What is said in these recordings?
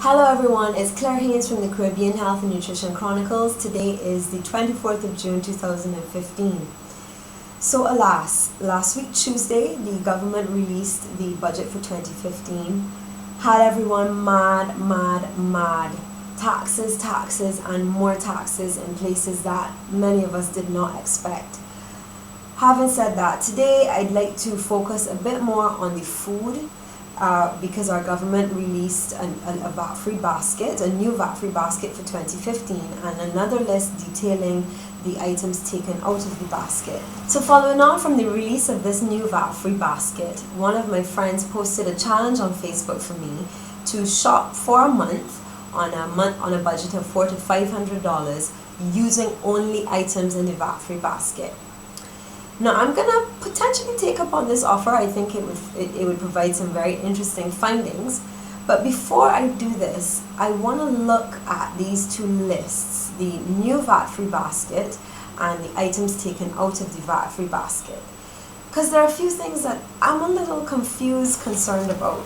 Hello everyone, it's Claire Haynes from the Caribbean Health and Nutrition Chronicles. Today is the 24th of June 2015. So alas, last week Tuesday, the government released the budget for 2015. Had everyone mad. Taxes, and more taxes in places that many of us did not expect. Having said that, today I'd like to focus a bit more on the food because our government released a VAT-free basket, a new VAT-free basket for 2015, and another list detailing the items taken out of the basket. So following on from the release of this new VAT-free basket, one of my friends posted a challenge on Facebook for me to shop for a month on a budget of $400 to $500 using only items in the VAT-free basket. Now I'm gonna potentially take up on this offer. I think it would provide some very interesting findings. But before I do this, I want to look at these two lists, the new VAT-free basket and the items taken out of the VAT-free basket. Because there are a few things that I'm a little confused, concerned about.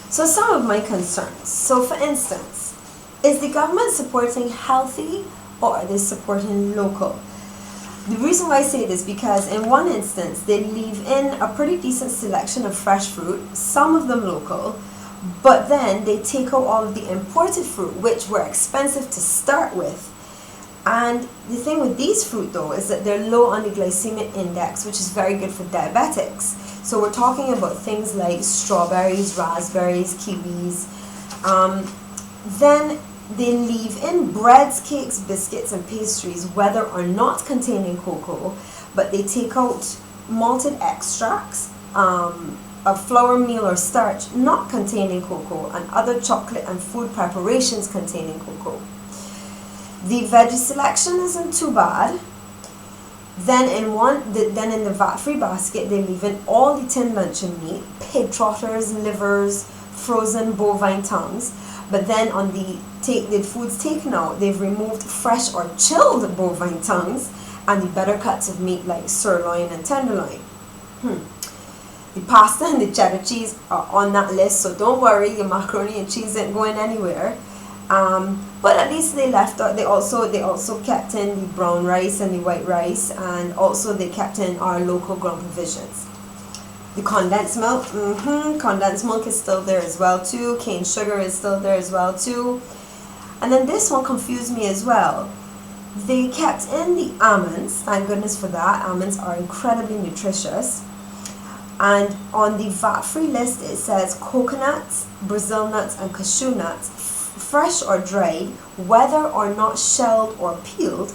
So some of my concerns. So for instance, is the government supporting healthy or are they supporting local? The reason why I say this is because in one instance they leave in a pretty decent selection of fresh fruit, some of them local, but then they take out all of the imported fruit, which were expensive to start with. And the thing with these fruit though is that they're low on the glycemic index, which is very good for diabetics. So we're talking about things like strawberries, raspberries, kiwis. Then they leave in breads, cakes, biscuits and pastries, whether or not containing cocoa, but they take out malted extracts, a flour meal or starch not containing cocoa, and other chocolate and food preparations containing cocoa. The veggie selection isn't too bad. Then in the VAT-free basket they leave in all the tinned luncheon meat, pig trotters, livers, frozen bovine tongues. But then on the foods taken out, they've removed fresh or chilled bovine tongues and the better cuts of meat like sirloin and tenderloin. The pasta and the cheddar cheese are on that list, so don't worry, your macaroni and cheese ain't going anywhere. But at least they left out. They also kept in the brown rice and the white rice, and also they kept in our local ground provisions. The condensed milk, condensed milk is still there as well too. Cane sugar is still there as well too. And then this one confused me as well. They kept in the almonds, thank goodness for that. Almonds are incredibly nutritious. And on the VAT-free list it says coconuts, Brazil nuts and cashew nuts, fresh or dried, whether or not shelled or peeled.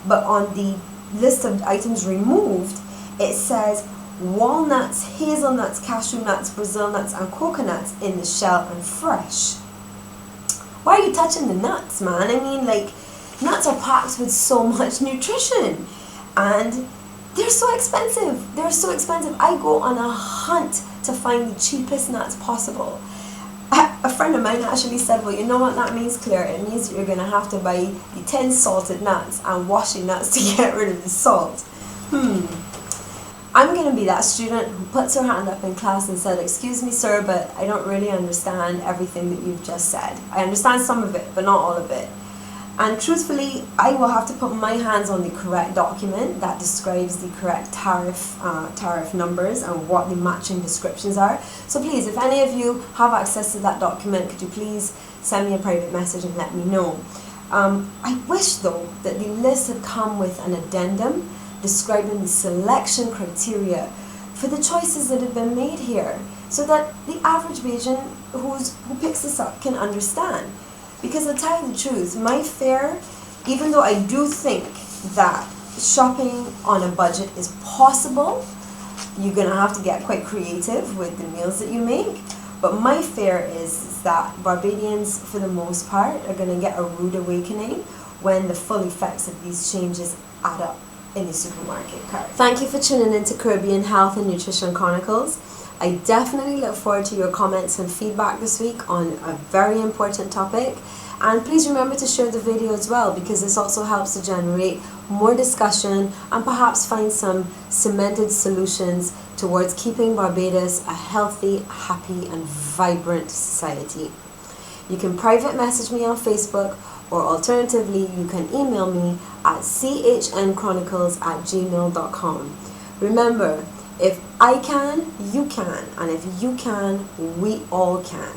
But on the list of items removed, it says walnuts, hazelnuts, cashew nuts, Brazil nuts and coconuts in the shell and fresh. Why are you touching the nuts, man? I mean, like, nuts are packed with so much nutrition and they're so expensive. I go on a hunt to find the cheapest nuts possible. A friend of mine actually said, well, you know what that means, Claire? It means you're going to have to buy the 10 salted nuts and wash the nuts to get rid of the salt. I'm going to be that student who puts her hand up in class and said, excuse me, sir, but I don't really understand everything that you've just said. I understand some of it, but not all of it. And truthfully, I will have to put my hands on the correct document that describes the correct tariff numbers and what the matching descriptions are. So please, if any of you have access to that document, could you please send me a private message and let me know. I wish, though, that the list had come with an addendum describing the selection criteria for the choices that have been made here, so that the average Bajan who picks this up can understand. Because to tell you the truth, my fare, even though I do think that shopping on a budget is possible, you're going to have to get quite creative with the meals that you make. But my fear is that Barbadians, for the most part, are going to get a rude awakening when the full effects of these changes add up in the supermarket cart. Thank you for tuning in to Caribbean Health and Nutrition Chronicles. I definitely look forward to your comments and feedback this week on a very important topic. And please remember to share the video as well, because this also helps to generate more discussion and perhaps find some cemented solutions towards keeping Barbados a healthy, happy and vibrant society. You can private message me on Facebook, or alternatively, you can email me at chnchronicles@gmail.com. Remember, if I can, you can, and if you can, we all can.